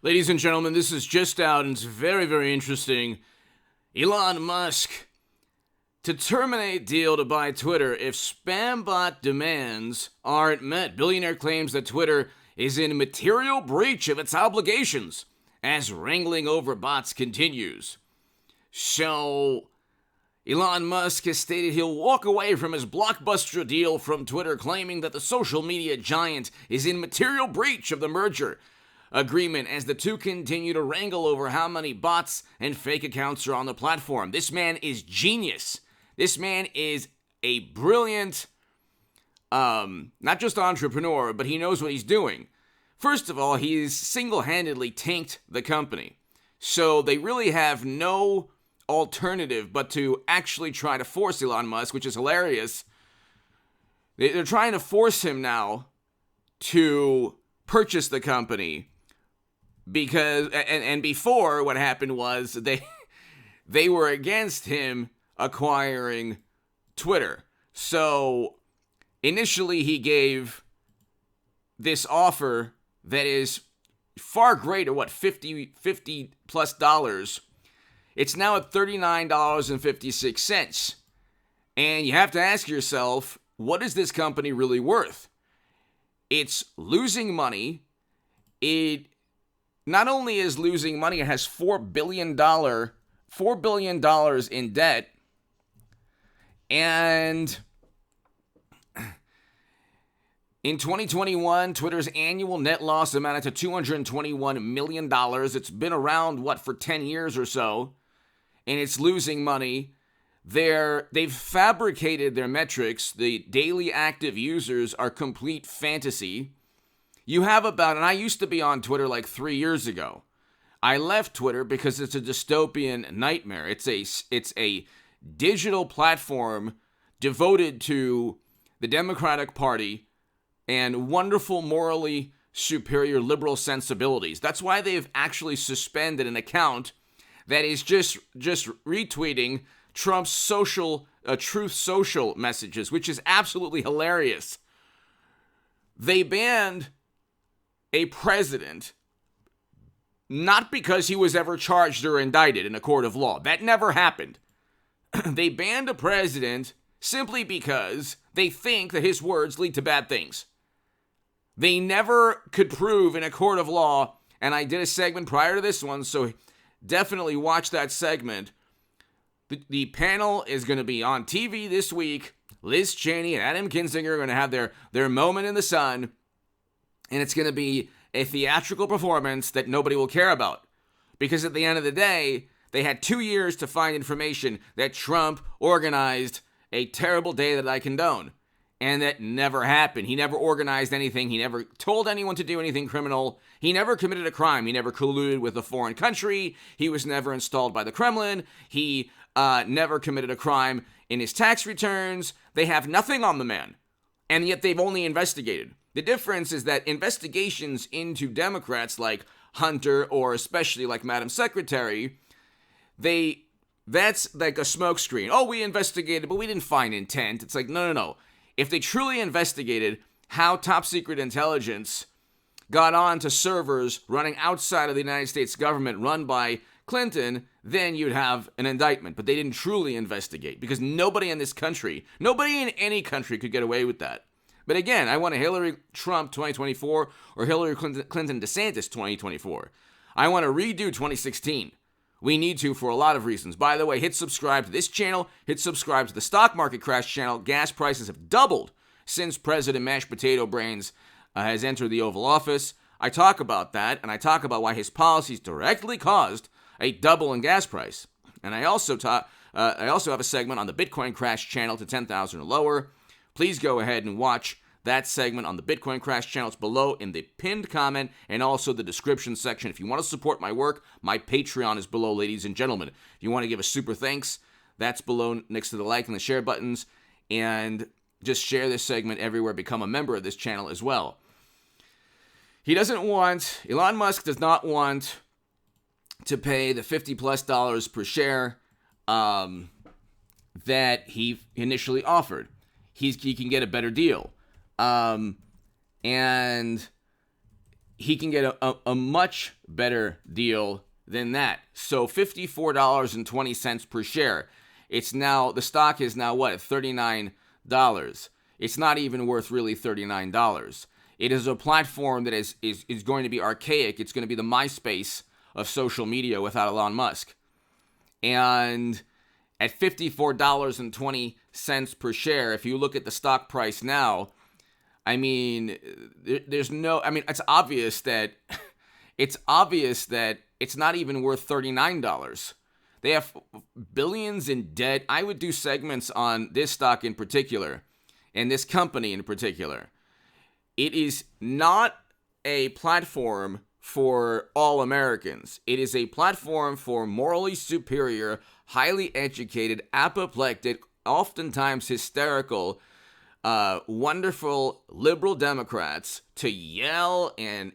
Ladies and gentlemen, this is just out and it's very, very interesting. Elon Musk to terminate deal to buy Twitter if spam bot demands aren't met. Billionaire claims that Twitter is in material breach of its obligations as wrangling over bots continues. So, Elon Musk has stated he'll walk away from his blockbuster deal from Twitter, claiming that the social media giant is in material breach of the merger agreement as the two continue to wrangle over how many bots and fake accounts are on the platform. This man is genius. This man is a brilliant, not just entrepreneur, but he knows what he's doing. First of all, he's single-handedly tanked the company. So they really have no alternative but to actually try to force Elon Musk, which is hilarious. They're trying to force him now to purchase the company. Because and before what happened was they were against him acquiring Twitter. So initially he gave this offer that is far greater, $50 plus. It's now at $39.56. And you have to ask yourself, what is this company really worth? It's losing money. It not only is losing money, it has $4 billion in debt. And in 2021, Twitter's annual net loss amounted to $221 million. It's been around, for 10 years or so, and it's losing money. They've fabricated their metrics. The daily active users are complete fantasy. You have and I used to be on Twitter like 3 years ago. I left Twitter because it's a dystopian nightmare. It's a digital platform devoted to the Democratic Party and wonderful, morally superior liberal sensibilities. That's why they've actually suspended an account that is just retweeting Trump's Truth Social messages, which is absolutely hilarious. They banned a president not because he was ever charged or indicted in a court of law. That never happened. They banned a president simply because they think that his words lead to bad things. They never could prove in a court of law, and I did a segment prior to this one, so definitely watch that segment. The panel is going to be on TV this week. Liz Cheney and Adam Kinzinger are going to have their moment in the sun, and it's going to be a theatrical performance that nobody will care about. Because at the end of the day, they had 2 years to find information that Trump organized a terrible day that I condone. And that never happened. He never organized anything. He never told anyone to do anything criminal. He never committed a crime. He never colluded with a foreign country. He was never installed by the Kremlin. He never committed a crime in his tax returns. They have nothing on the man. And yet they've only investigated. The difference is that investigations into Democrats like Hunter or especially like Madam Secretary, that's like a smokescreen. Oh, we investigated, but we didn't find intent. It's like, no. If they truly investigated how top secret intelligence got on to servers running outside of the United States government run by Clinton, then you'd have an indictment. But they didn't truly investigate because nobody in this country, nobody in any country could get away with that. But again, I want a Hillary Trump 2024 or Hillary Clinton DeSantis 2024. I want to redo 2016. We need to for a lot of reasons. By the way, hit subscribe to this channel. Hit subscribe to the Stock Market Crash channel. Gas prices have doubled since President Mashed Potato Brains has entered the Oval Office. I talk about that, and I talk about why his policies directly caused a double in gas price. And I also have a segment on the Bitcoin Crash channel to 10,000 or lower. Please go ahead and watch that segment on the Bitcoin Crash channel. It's below in the pinned comment and also the description section. If you want to support my work, my Patreon is below, ladies and gentlemen. If you want to give a super thanks, that's below next to the like and the share buttons. And just share this segment everywhere. Become a member of this channel as well. Elon Musk does not want to pay the $50 plus per share that he initially offered. He can get a better deal. And he can get a much better deal than that. So $54.20 per share. The stock is now what, $39? It's not even worth really $39. It is a platform that is going to be archaic. It's going to be the MySpace of social media without Elon Musk. And at $54.20 per share, if you look at the stock price now, I mean, it's obvious that it's not even worth $39. They have billions in debt. I would do segments on this stock in particular, and this company in particular. It is not a platform for all Americans. It is a platform for morally superior, highly educated, apoplectic, oftentimes hysterical, wonderful liberal Democrats to yell and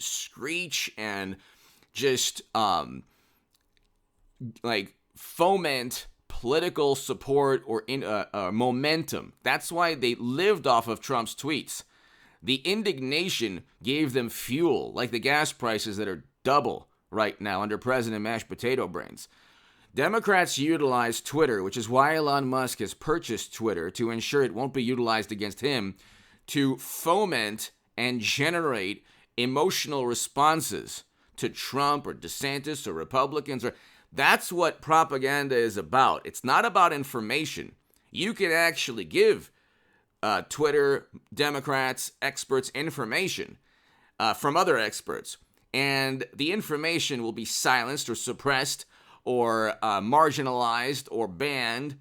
screech and just foment political support or momentum. That's why they lived off of Trump's tweets. The indignation gave them fuel, like the gas prices that are double right now under President Mashed Potato Brains. Democrats utilize Twitter, which is why Elon Musk has purchased Twitter, to ensure it won't be utilized against him, to foment and generate emotional responses to Trump or DeSantis or Republicans. That's what propaganda is about. It's not about information. You can actually give Twitter, Democrats, experts information from other experts, and the information will be silenced or suppressed or marginalized or banned.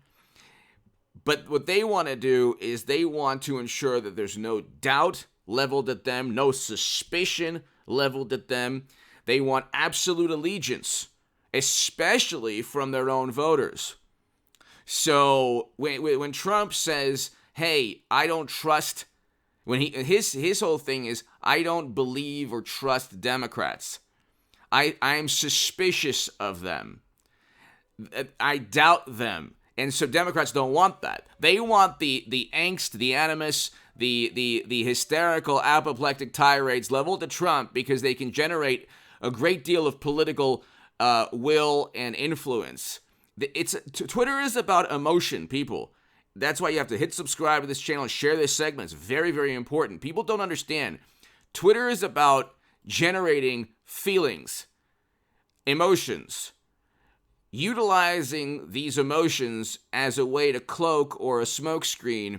But what they want to do is they want to ensure that there's no doubt leveled at them, no suspicion leveled at them. They want absolute allegiance, especially from their own voters. So when Trump says, hey, I don't trust, his whole thing is, I don't believe or trust Democrats. I'm suspicious of them. I doubt them. And so Democrats don't want that. They want the angst, the animus, the hysterical, apoplectic tirades leveled at Trump because they can generate a great deal of political will and influence. Twitter is about emotion, people. That's why you have to hit subscribe to this channel and share this segment. It's very, very important. People don't understand. Twitter is about generating feelings, emotions, utilizing these emotions as a way to cloak or a smokescreen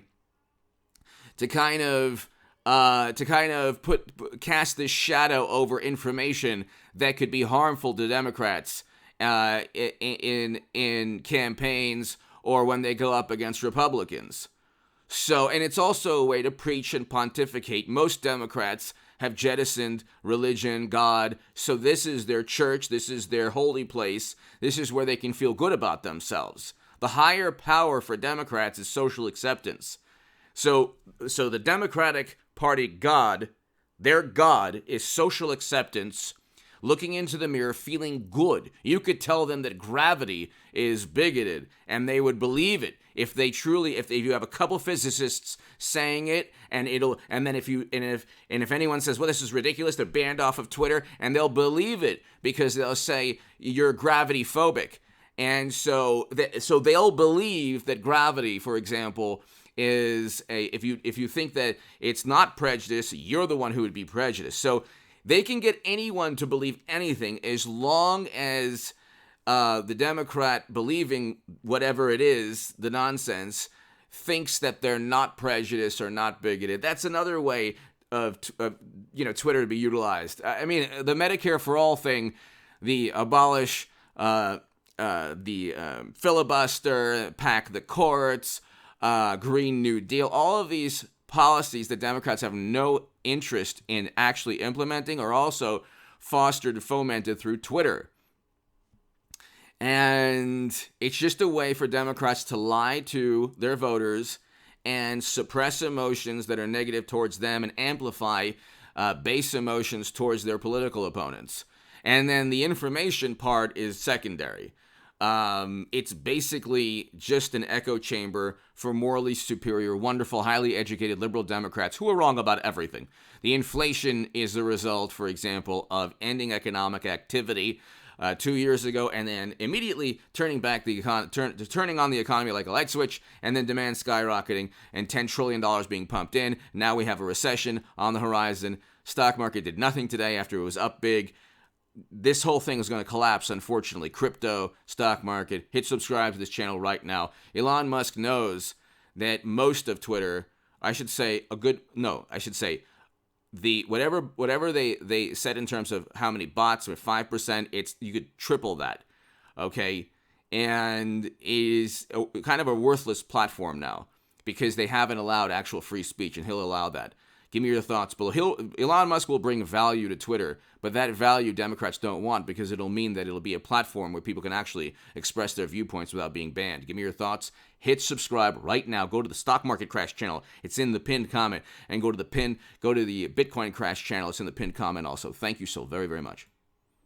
to kind of cast this shadow over information that could be harmful to Democrats in campaigns or when they go up against Republicans. So, and it's also a way to preach and pontificate. Most Democrats have jettisoned religion, God. So this is their church. This is their holy place. This is where they can feel good about themselves. The higher power for Democrats is social acceptance. So the Democratic Party God, their God is social acceptance, looking into the mirror, feeling good. You could tell them that gravity is bigoted, and they would believe it if you have a couple physicists saying it, and if anyone says, well, this is ridiculous, they're banned off of Twitter, and they'll believe it because they'll say you're gravity phobic, and so they'll believe that gravity, for example, is if you think that it's not prejudice, you're the one who would be prejudiced. So they can get anyone to believe anything as long as the Democrat believing whatever it is, the nonsense, thinks that they're not prejudiced or not bigoted. That's another way of Twitter to be utilized. I mean, the Medicare for All thing, the abolish the filibuster, pack the courts, Green New Deal, all of these policies that Democrats have no interest in actually implementing are also fostered and fomented through Twitter. And it's just a way for Democrats to lie to their voters and suppress emotions that are negative towards them and amplify base emotions towards their political opponents. And then the information part is secondary. It's basically just an echo chamber for morally superior, wonderful, highly educated liberal Democrats who are wrong about everything. The inflation is the result, for example, of ending economic activity 2 years ago, and then immediately turning on the economy like a light switch, and then demand skyrocketing and $10 trillion being pumped in. Now we have a recession on the horizon. Stock market did nothing today after it was up big. This whole thing is going to collapse, unfortunately. Crypto, stock market. Hit subscribe to this channel right now. Elon Musk knows that most of Twitter, the whatever they said in terms of how many bots, with 5%, you could triple that, okay? And it is kind of a worthless platform now because they haven't allowed actual free speech, and he'll allow that. Give me your thoughts below. Elon Musk will bring value to Twitter, but that value Democrats don't want because it'll mean that it'll be a platform where people can actually express their viewpoints without being banned. Give me your thoughts. Hit subscribe right now. Go to the Stock Market Crash channel. It's in the pinned comment. And go to the Bitcoin Crash channel. It's in the pinned comment also. Thank you so very, very much.